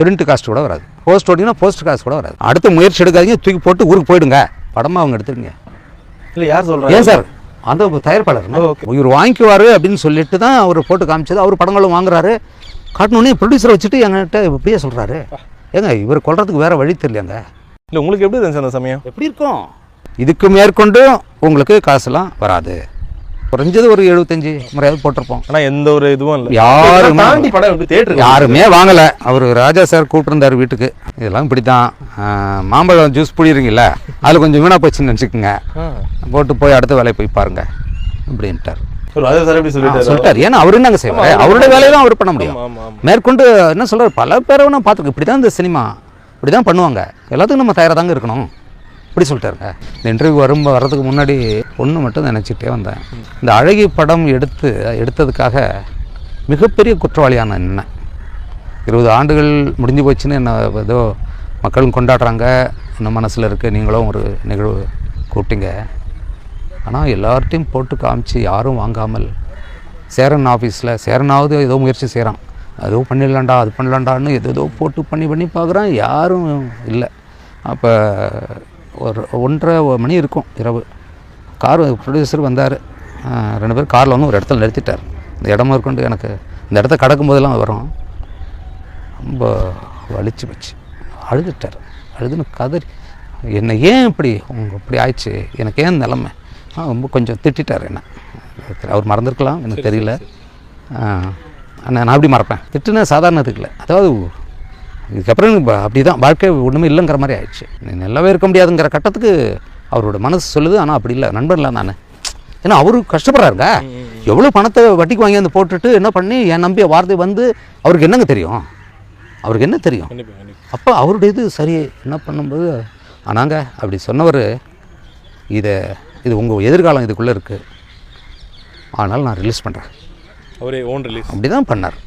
Print cost கூட வராது. Post ஓட்டினா போஸ்ட் காஸ்ட் கூட வராது. அடுத்த முயற்சி எடுக்காதீங்க, தூக்கி போட்டு ஊருக்கு போயிடுங்க, படமாக அவங்க எடுத்துருங்க. இல்லை யார் சொல்கிறாங்க? ஏன் சார் அந்த தயாரிப்பாளர் இவர் வாங்கிக்குவார் அப்படின்னு சொல்லிட்டு தான் அவர் போட்டு காமிச்சது. அவர் படங்களும் வாங்குறாரு. காட்டணுன்னே ப்ரொடியூசரை வச்சுட்டு எங்ககிட்ட இப்படியே சொல்கிறாரு. ஏங்க இவர் கொள்றதுக்கு வேறு வழி தெரியலையாங்க. இல்லை உங்களுக்கு எப்படி இருந்துச்சு அந்த சமயம்? எப்படி இருக்கும்? இதுக்கு மேற்கொண்டு உங்களுக்கு காசுலாம் வராது. குறைஞ்சது ஒரு 75 முறையாவது போட்டிருப்போம். ஆனால் எந்த ஒரு இதுவும் இல்லை. யாருமே வாங்கலை. அவர் ராஜா சார் கூப்பிட்டுருந்தார் வீட்டுக்கு. இதெல்லாம் இப்படி தான் மாம்பழம் ஜூஸ் புளியுறீங்களா, அதில் கொஞ்சம் வீணாக போச்சுன்னு நினச்சிக்கோங்க, போட்டு போய் அடுத்த வேலையை போய் பாருங்க அப்படின்ட்டார். சொல்லிட்டார். ஏன்னா அவரு என்னங்க செய்வார்? அவருடைய வேலையை தான் அவர் பண்ண முடியும். மேற்கொண்டு என்ன சொல்கிறார், பல பேரை நான் பார்த்துருக்கேன். இப்படி தான் இந்த சினிமா இப்படி தான் பண்ணுவாங்க, எல்லாத்துக்கும் நம்ம தயாராக தாங்க இருக்கணும் இப்படி சொல்லிட்டாருங்க. இந்த இன்டர்வியூ வர்றதுக்கு முன்னாடி ஒன்று மட்டும் நினச்சிக்கிட்டே வந்தேன். இந்த அழகி படம் எடுத்ததுக்காக மிகப்பெரிய குற்றவாளியான என்ன 20 ஆண்டுகள் முடிஞ்சு போச்சுன்னு என்ன ஏதோ மக்களும் கொண்டாடுறாங்க, இன்னும் மனசில் இருக்குது. நீங்களும் ஒரு நிகழ்வு கூப்பிட்டீங்க. ஆனால் எல்லார்ட்டையும் போட்டு காமிச்சு யாரும் வாங்காமல் சேரன் ஆஃபீஸில் சேரனாவது ஏதோ முயற்சி செய்கிறான், ஏதோ பண்ணிடலாண்டா அது பண்ணலாண்டான்னு ஏதோ போட்டு பண்ணி பார்க்குறான், யாரும் இல்லை. அப்போ ஒரு 1:30 மணி இருக்கும் இரவு. கார் ப்ரொடியூசர் வந்தார். 2 பேர் காரில் வந்து ஒரு இடத்துல நிறுத்திட்டார். இந்த இடமா இருக்கொண்டு எனக்கு இந்த இடத்த கடக்கும் போதெல்லாம் வரும். ரொம்ப வலிச்சு வச்சு அழுதுட்டார். அழுதுன்னு கதறி என்னை ஏன் இப்படி இப்படி ஆயிடுச்சு, எனக்கு ஏன் நிலமை ரொம்ப கொஞ்சம் திட்டார் என்ன. அவர் மறந்துருக்கலாம், எனக்கு தெரியல. நான் அப்படி மறப்பேன். திட்டுனா சாதாரணத்துக்கு இல்லை. அதாவது இதுக்கப்புறம் அப்படி தான் வாழ்க்கை ஒன்றுமே இல்லைங்கிற மாதிரி ஆயிடுச்சு. நல்லாவே இருக்க முடியாதுங்கிற கட்டத்துக்கு அவரோட மனசு சொல்லுது. ஆனால் அப்படி இல்லை, நண்பன்லாம் நான். ஏன்னா அவரு கஷ்டப்படுறாருங்க. எவ்வளோ பணத்தை வட்டிக்கு வாங்கி வந்து போட்டுட்டு என்ன பண்ணி என் நம்பிய வார்த்தை வந்து அவருக்கு என்னங்க தெரியும்? அவருக்கு என்ன தெரியும்? அப்போ அவருடைய இது சரி என்ன பண்ணும்போது ஆனாங்க அப்படி சொன்னவர் இது உங்கள் எதிர்காலம் இதுக்குள்ளே இருக்குது, ஆனால் நான் ரிலீஸ் பண்ணுறேன். அவரே ஓன் ரிலீஸ் அப்படி தான் பண்ணார்.